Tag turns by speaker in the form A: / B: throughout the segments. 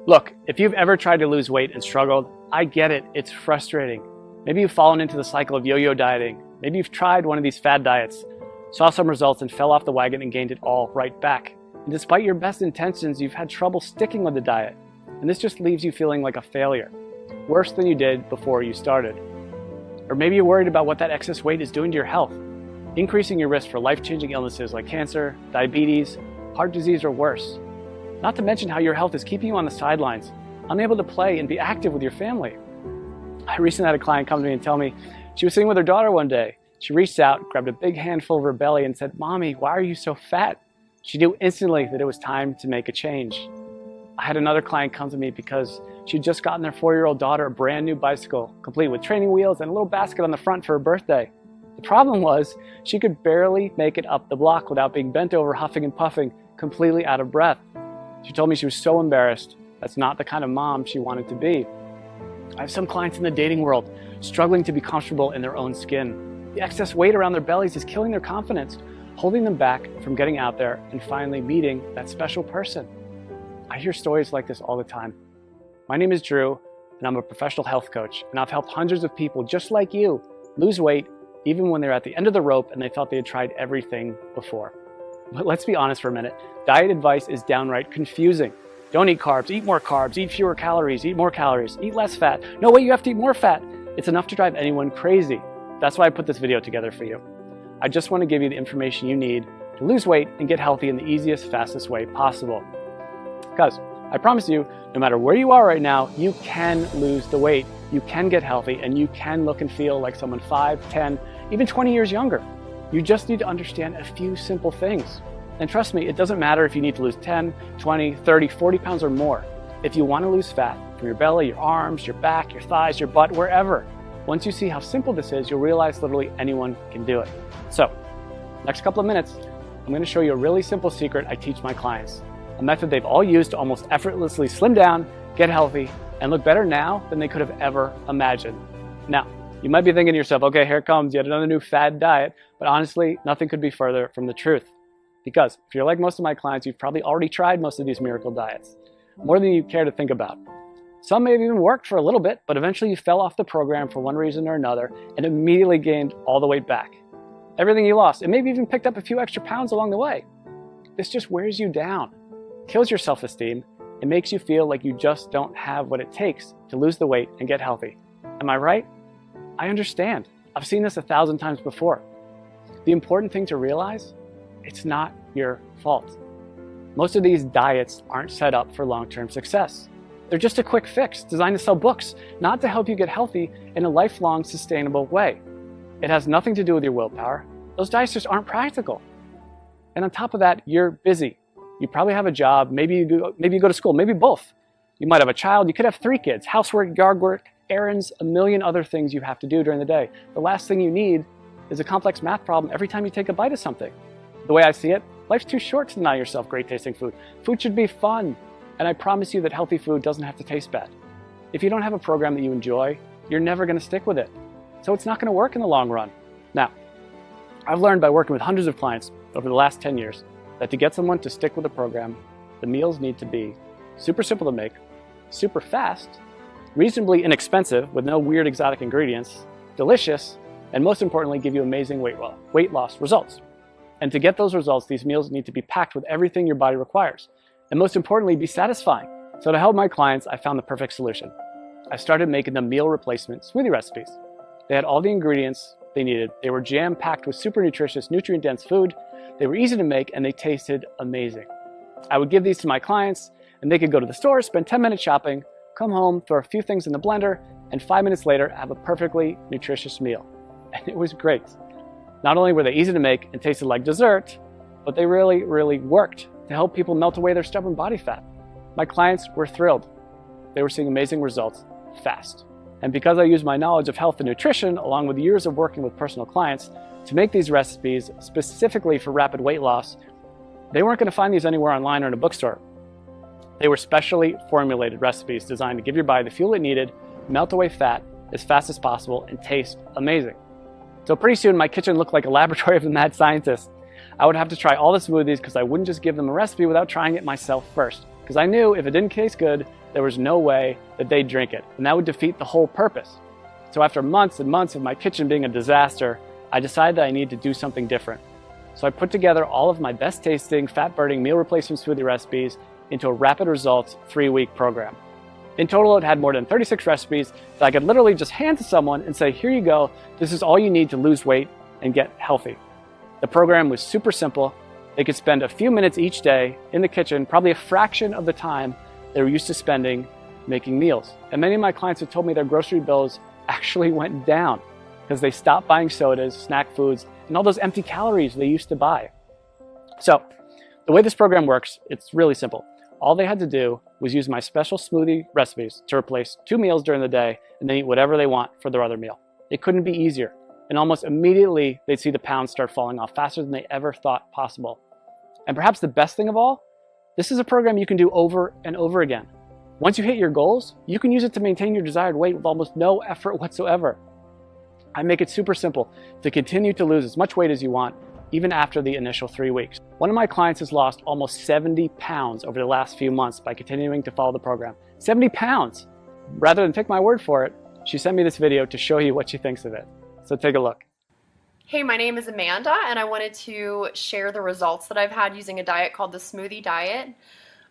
A: Look, if you've ever tried to lose weight and struggled, I get it, it's frustrating. Maybe you've fallen into the cycle of yo-yo dieting. Maybe you've tried one of these fad diets, saw some results and fell off the wagon and gained it all right back. And despite your best intentions, you've had trouble sticking with the diet. And this just leaves you feeling like a failure, worse than you did before you started. Or maybe you're worried about what that excess weight is doing to your health, increasing your risk for life-changing illnesses like cancer, diabetes, heart disease, or worse. Not to mention how your health is keeping you on the sidelines, unable to play and be active with your family. I recently had a client come to me and tell me she was sitting with her daughter one day. She reached out, grabbed a big handful of her belly and said, "Mommy, why are you so fat?" She knew instantly that it was time to make a change. I had another client come to me because she'd just gotten their 4-year-old daughter a brand new bicycle, complete with training wheels and a little basket on the front for her birthday. The problem was she could barely make it up the block without being bent over, huffing and puffing, completely out of breath. She told me she was so embarrassed. That's not the kind of mom she wanted to be. I have some clients in the dating world struggling to be comfortable in their own skin. The excess weight around their bellies is killing their confidence, holding them back from getting out there and finally meeting that special person. I hear stories like this all the time. My name is Drew, and I'm a professional health coach, and I've helped hundreds of people just like you lose weight even when they're at the end of the rope and they felt they had tried everything before. But let's be honest for a minute. Diet advice is downright confusing. Don't eat carbs, eat more carbs, eat fewer calories, eat more calories, eat less fat. No way, you have to eat more fat. It's enough to drive anyone crazy. That's why I put this video together for you. I just want to give you the information you need to lose weight and get healthy in the easiest, fastest way possible. Because I promise you, no matter where you are right now, you can lose the weight, you can get healthy, and you can look and feel like someone 5, 10, even 20 years younger. You just need to understand a few simple things. And trust me, it doesn't matter if you need to lose 10, 20, 30, 40 pounds or more. If you want to lose fat from your belly, your arms, your back, your thighs, your butt, wherever, once you see how simple this is, you'll realize literally anyone can do it. So, next couple of minutes, I'm going to show you a really simple secret I teach my clients. A method they've all used to almost effortlessly slim down, get healthy, and look better now than they could have ever imagined. Now, you might be thinking to yourself, okay, here comes yet another new fad diet, but honestly, nothing could be further from the truth. Because if you're like most of my clients, you've probably already tried most of these miracle diets, more than you care to think about. Some may have even worked for a little bit, but eventually you fell off the program for one reason or another and immediately gained all the weight back. Everything you lost, and maybe even picked up a few extra pounds along the way. This just wears you down, kills your self-esteem, and makes you feel like you just don't have what it takes to lose the weight and get healthy. Am I right? I understand. I've seen this 1,000 times before. The important thing to realize, it's not your fault. Most of these diets aren't set up for long-term success. They're just a quick fix designed to sell books, not to help you get healthy in a lifelong, sustainable way. It has nothing to do with your willpower. Those diets just aren't practical. And on top of that, you're busy. You probably have a job, maybe you go to school, maybe both. You might have a child, you could have 3 kids, housework, yard work, errands, a million other things you have to do during the day. The last thing you need is a complex math problem every time you take a bite of something. The way I see it, life's too short to deny yourself great tasting food. Food should be fun. And I promise you that healthy food doesn't have to taste bad. If you don't have a program that you enjoy, you're never going to stick with it. So it's not going to work in the long run. Now, I've learned by working with hundreds of clients over the last 10 years that to get someone to stick with a program, the meals need to be super simple to make, super fast, reasonably inexpensive with no weird exotic ingredients, delicious, and most importantly, give you amazing weight loss results. And to get those results, these meals need to be packed with everything your body requires. And most importantly, be satisfying. So to help my clients, I found the perfect solution. I started making them meal replacement smoothie recipes. They had all the ingredients they needed. They were jam-packed with super nutritious, nutrient-dense food. They were easy to make and they tasted amazing. I would give these to my clients and they could go to the store, spend 10 minutes shopping, come home, throw a few things in the blender, and 5 minutes later have a perfectly nutritious meal. And it was great. Not only were they easy to make and tasted like dessert, but they really, really worked to help people melt away their stubborn body fat. My clients were thrilled. They were seeing amazing results fast. And because I used my knowledge of health and nutrition, along with years of working with personal clients, to make these recipes specifically for rapid weight loss, they weren't going to find these anywhere online or in a bookstore. They were specially formulated recipes designed to give your body the fuel it needed, melt away fat as fast as possible, and taste amazing. So pretty soon my kitchen looked like a laboratory of a mad scientist. I would have to try all the smoothies because I wouldn't just give them a recipe without trying it myself first. because I knew if it didn't taste good, there was no way that they'd drink it, and that would defeat the whole purpose. So after months and months of my kitchen being a disaster, I decided that I needed to do something different. So I put together all of my best tasting, fat-burning meal replacement smoothie recipes into a rapid results 3-week program. In total, it had more than 36 recipes that I could literally just hand to someone and say, here you go, this is all you need to lose weight and get healthy. The program was super simple. They could spend a few minutes each day in the kitchen, probably a fraction of the time they were used to spending making meals. And many of my clients have told me their grocery bills actually went down because they stopped buying sodas, snack foods, and all those empty calories they used to buy. So the way this program works, it's really simple. All they had to do was use my special smoothie recipes to replace 2 meals during the day and then eat whatever they want for their other meal. It couldn't be easier. And almost immediately, they'd see the pounds start falling off faster than they ever thought possible. And perhaps the best thing of all, this is a program you can do over and over again. Once you hit your goals, you can use it to maintain your desired weight with almost no effort whatsoever. I make it super simple to continue to lose as much weight as you want, even after the initial 3 weeks. One of my clients has lost almost 70 pounds over the last few months by continuing to follow the program. 70 pounds! Rather than take my word for it, she sent me this video to show you what she thinks of it. So take a look.
B: Hey, my name is Amanda, and I wanted to share the results that I've had using a diet called the Smoothie Diet.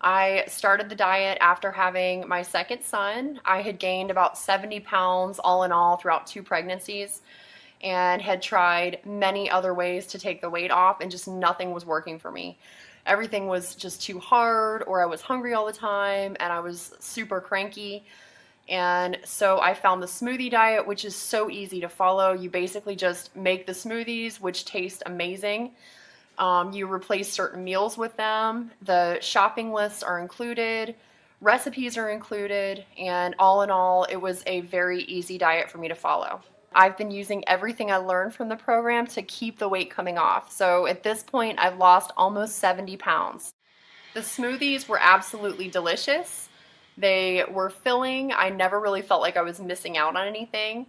B: I started the diet after having my second son. I had gained about 70 pounds all in all throughout 2 pregnancies and had tried many other ways to take the weight off, and just nothing was working for me. Everything was just too hard, or I was hungry all the time, and I was super cranky. And so I found the Smoothie Diet, which is so easy to follow. You basically just make the smoothies, which taste amazing. You replace certain meals with them. The shopping lists are included. Recipes are included. And all in all, it was a very easy diet for me to follow. I've been using everything I learned from the program to keep the weight coming off. So at this point, I've lost almost 70 pounds. The smoothies were absolutely delicious. They were filling. I never really felt like I was missing out on anything.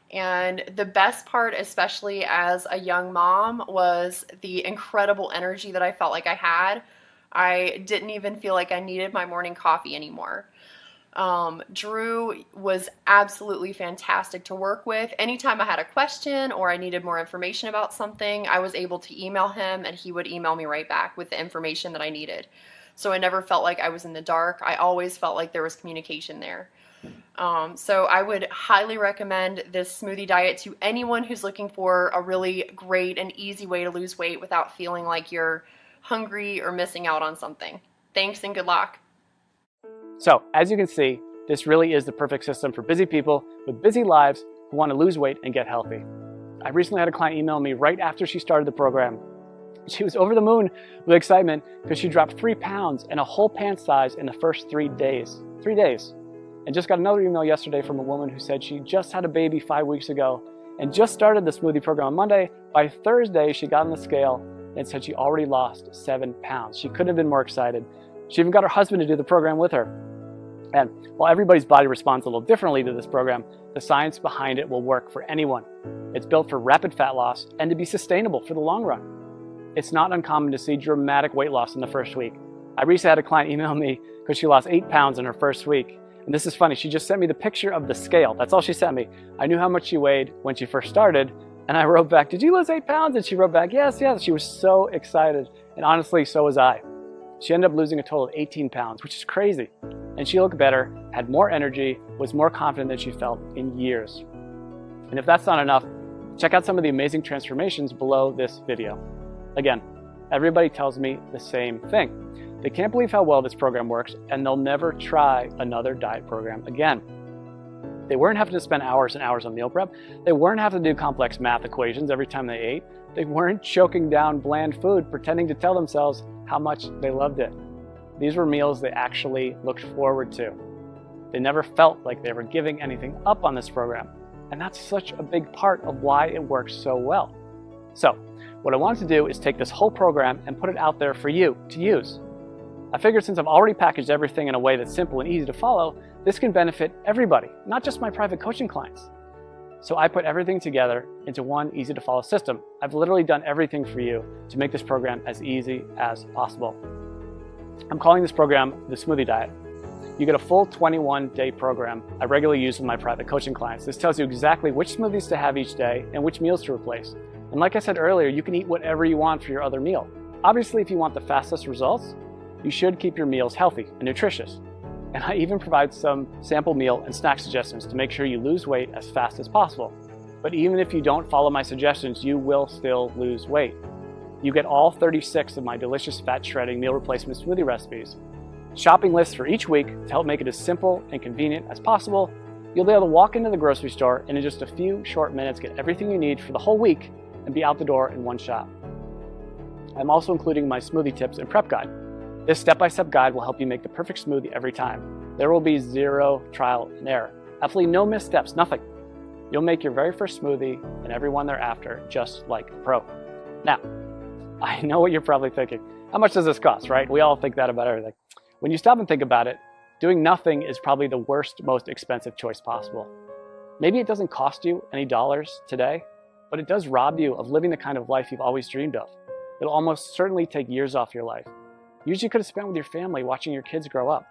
B: And the best part, especially as a young mom, was the incredible energy that I felt like I had. I didn't even feel like I needed my morning coffee anymore. Drew was absolutely fantastic to work with. Anytime I had a question or I needed more information about something, I was able to email him and he would email me right back with the information that I needed. So I never felt like I was in the dark. I always felt like there was communication there. So I would highly recommend this smoothie diet to anyone who's looking for a really great and easy way to lose weight without feeling like you're hungry or missing out on something. Thanks and good luck.
A: So, as you can see, this really is the perfect system for busy people with busy lives who want to lose weight and get healthy. I recently had a client email me right after she started the program. She was over the moon with excitement because she dropped 3 pounds and a whole pant size in the first 3 days. 3 days. And just got another email yesterday from a woman who said she just had a baby 5 weeks ago and just started the smoothie program on Monday. By Thursday, she got on the scale and said she already lost 7 pounds. She couldn't have been more excited. She even got her husband to do the program with her. And while everybody's body responds a little differently to this program, the science behind it will work for anyone. It's built for rapid fat loss and to be sustainable for the long run. It's not uncommon to see dramatic weight loss in the first week. I recently had a client email me because she lost 8 pounds in her first week. And this is funny, she just sent me the picture of the scale. That's all she sent me. I knew how much she weighed when she first started, and I wrote back, "Did you lose 8 pounds?" And she wrote back, "Yes, yes." She was so excited, and honestly, so was I. She ended up losing a total of 18 pounds, which is crazy. And she looked better, had more energy, was more confident than she felt in years. And if that's not enough, check out some of the amazing transformations below this video. Again, everybody tells me the same thing. They can't believe how well this program works, and they'll never try another diet program again. They weren't having to spend hours and hours on meal prep. They weren't having to do complex math equations every time they ate. They weren't choking down bland food, pretending to tell themselves how much they loved it. These were meals they actually looked forward to. They never felt like they were giving anything up on this program. And that's such a big part of why it works so well. So, what I wanted to do is take this whole program and put it out there for you to use. I figured since I've already packaged everything in a way that's simple and easy to follow, this can benefit everybody, not just my private coaching clients. So I put everything together into one easy to follow system. I've literally done everything for you to make this program as easy as possible. I'm calling this program the Smoothie Diet. You get a full 21-day program I regularly use with my private coaching clients. This tells you exactly which smoothies to have each day and which meals to replace. And like I said earlier, you can eat whatever you want for your other meal. Obviously, if you want the fastest results, you should keep your meals healthy and nutritious. And I even provide some sample meal and snack suggestions to make sure you lose weight as fast as possible. But even if you don't follow my suggestions, you will still lose weight. You get all 36 of my delicious fat shredding meal replacement smoothie recipes, shopping lists for each week to help make it as simple and convenient as possible. You'll be able to walk into the grocery store and in just a few short minutes get everything you need for the whole week and be out the door in one shot. I'm also including my smoothie tips and prep guide. This step-by-step guide will help you make the perfect smoothie every time. There will be zero trial and error. Absolutely no missteps, nothing. You'll make your very first smoothie and every one thereafter just like a pro. Now, I know what you're probably thinking. How much does this cost, right? We all think that about everything. When you stop and think about it, doing nothing is probably the worst, most expensive choice possible. Maybe it doesn't cost you any dollars today, but it does rob you of living the kind of life you've always dreamed of. It'll almost certainly take years off your life. Years you could have spent with your family watching your kids grow up.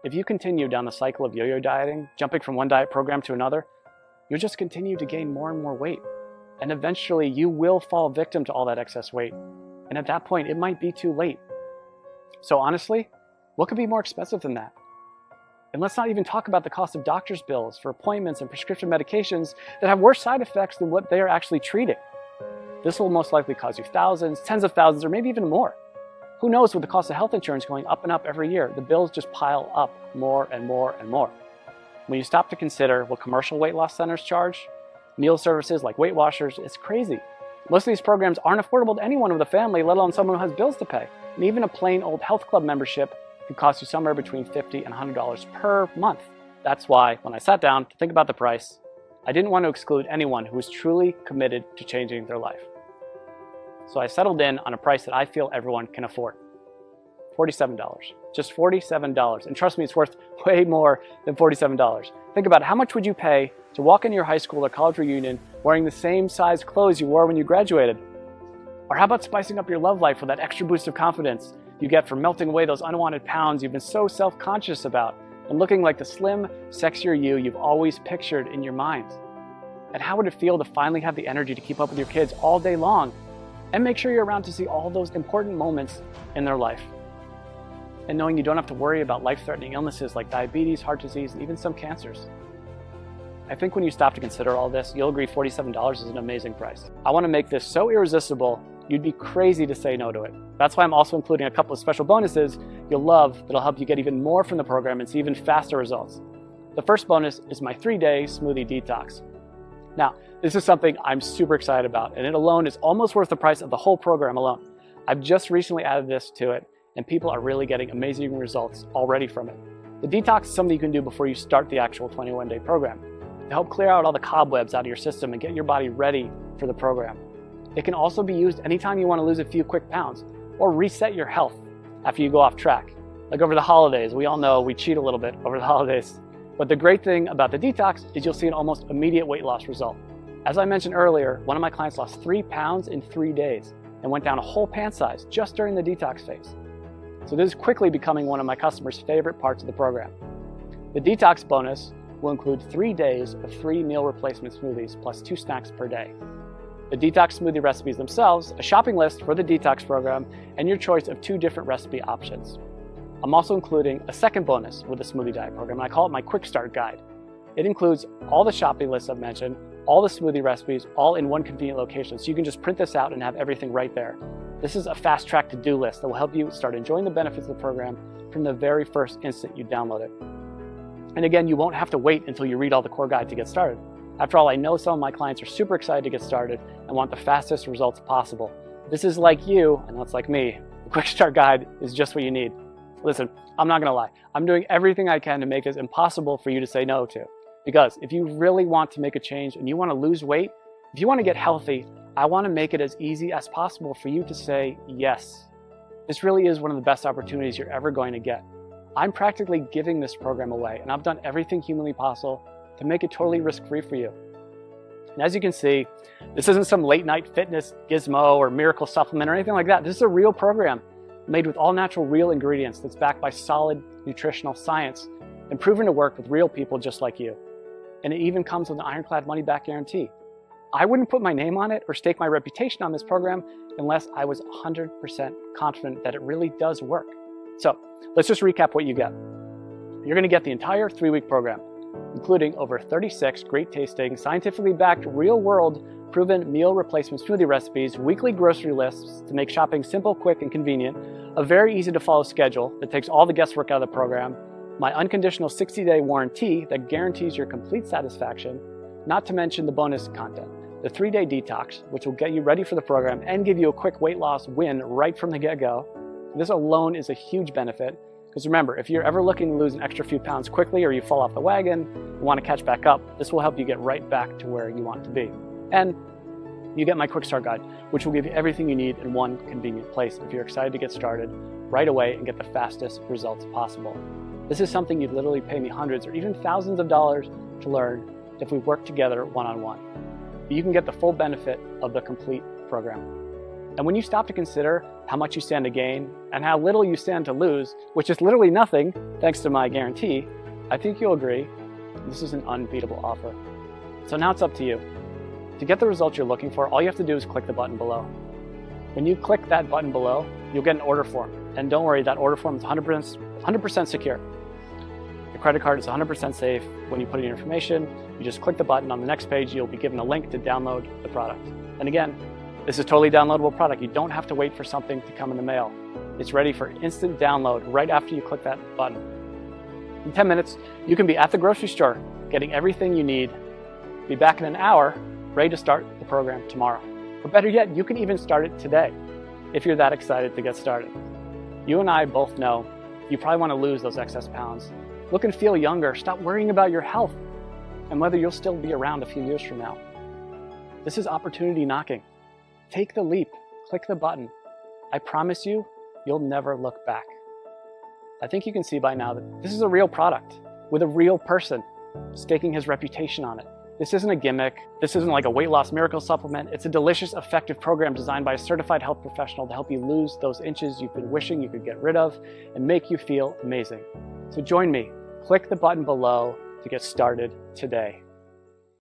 A: If you continue down the cycle of yo-yo dieting, jumping from one diet program to another, you'll just continue to gain more and more weight. And eventually you will fall victim to all that excess weight. And at that point, it might be too late. So honestly, what could be more expensive than that? And let's not even talk about the cost of doctor's bills for appointments and prescription medications that have worse side effects than what they are actually treating. This will most likely cost you thousands, tens of thousands, or maybe even more. Who knows, with the cost of health insurance going up and up every year, the bills just pile up more and more and more. When you stop to consider what commercial weight loss centers charge, meal services like Weight Watchers, it's crazy. Most of these programs aren't affordable to anyone with a family, let alone someone who has bills to pay. And even a plain old health club membership can cost you somewhere between $50 and $100 per month. That's why, when I sat down to think about the price, I didn't want to exclude anyone who was truly committed to changing their life. So I settled in on a price that I feel everyone can afford. $47. Just $47. And trust me, it's worth way more than $47. Think about it. How much would you pay to walk into your high school or college reunion wearing the same size clothes you wore when you graduated? Or how about spicing up your love life with that extra boost of confidence you get from melting away those unwanted pounds you've been so self-conscious about and looking like the slim, sexier you you've always pictured in your mind? And how would it feel to finally have the energy to keep up with your kids all day long and make sure you're around to see all those important moments in their life? And knowing you don't have to worry about life-threatening illnesses like diabetes, heart disease, and even some cancers. I think when you stop to consider all this, you'll agree $47 is an amazing price. I want to make this so irresistible, you'd be crazy to say no to it. That's why I'm also including a couple of special bonuses you'll love that'll help you get even more from the program and see even faster results. The first bonus is my 3-day smoothie detox. Now, this is something I'm super excited about, and it alone is almost worth the price of the whole program alone. I've just recently added this to it, and people are really getting amazing results already from it. The detox is something you can do before you start the actual 21-day program to help clear out all the cobwebs out of your system and get your body ready for the program. It can also be used anytime you want to lose a few quick pounds or reset your health after you go off track. Like over the holidays, we all know we cheat a little bit over the holidays. But the great thing about the detox is you'll see an almost immediate weight loss result. As I mentioned earlier, one of my clients lost 3 pounds in 3 days and went down a whole pant size just during the detox phase. So this is quickly becoming one of my customers' favorite parts of the program. The detox bonus will include 3 days of 3 meal replacement smoothies plus 2 snacks per day. The detox smoothie recipes themselves, a shopping list for the detox program, and your choice of 2 different recipe options. I'm also including a second bonus with the Smoothie Diet program, and I call it my quick start guide. It includes all the shopping lists I've mentioned, all the smoothie recipes, all in one convenient location, so you can just print this out and have everything right there. This is a fast track to-do list that will help you start enjoying the benefits of the program from the very first instant you download it. And again, you won't have to wait until you read all the core guide to get started. After all, I know some of my clients are super excited to get started and want the fastest results possible. This is like you, and that's like me. The quick start guide is just what you need. Listen, I'm not gonna lie. I'm doing everything I can to make this impossible for you to say no to. Because if you really want to make a change and you wanna lose weight, if you wanna get healthy, I wanna make it as easy as possible for you to say yes. This really is one of the best opportunities you're ever going to get. I'm practically giving this program away, and I've done everything humanly possible to make it totally risk-free for you. And as you can see, this isn't some late night fitness gizmo or miracle supplement or anything like that. This is a real program made with all natural real ingredients that's backed by solid nutritional science and proven to work with real people just like you. And it even comes with an ironclad money-back guarantee. I wouldn't put my name on it or stake my reputation on this program unless I was 100% confident that it really does work. So let's just recap what you get. You're going to get the entire 3-week program, including over 36 great tasting, scientifically backed, real-world, proven meal replacement smoothie recipes, weekly grocery lists to make shopping simple, quick, and convenient, a very easy to follow schedule that takes all the guesswork out of the program, my unconditional 60-day warranty that guarantees your complete satisfaction, not to mention the bonus content, the 3-day detox, which will get you ready for the program and give you a quick weight loss win right from the get-go. This alone is a huge benefit, because remember, if you're ever looking to lose an extra few pounds quickly or you fall off the wagon and want to catch back up, this will help you get right back to where you want to be. And you get my quick start guide, which will give you everything you need in one convenient place if you're excited to get started right away and get the fastest results possible. This is something you'd literally pay me hundreds or even thousands of dollars to learn if we work together one-on-one. But you can get the full benefit of the complete program. And when you stop to consider how much you stand to gain and how little you stand to lose, which is literally nothing thanks to my guarantee, I think you'll agree this is an unbeatable offer. So now it's up to you. To get the results you're looking for, all you have to do is click the button below. When you click that button below, you'll get an order form. And don't worry, that order form is 100% secure. The credit card is 100% safe. When you put in your information, you just click the button. On the next page, you'll be given a link to download the product. And again, this is a totally downloadable product. You don't have to wait for something to come in the mail. It's ready for instant download right after you click that button. In 10 minutes, you can be at the grocery store, getting everything you need, be back in an hour, ready to start the program tomorrow. Or better yet, you can even start it today, if you're that excited to get started. You and I both know you probably want to lose those excess pounds. Look and feel younger. Stop worrying about your health and whether you'll still be around a few years from now. This is opportunity knocking. Take the leap, click the button. I promise you, you'll never look back. I think you can see by now that this is a real product with a real person staking his reputation on it. This isn't a gimmick. This isn't like a weight loss miracle supplement. It's a delicious, effective program designed by a certified health professional to help you lose those inches you've been wishing you could get rid of and make you feel amazing. So join me. Click the button below to get started today.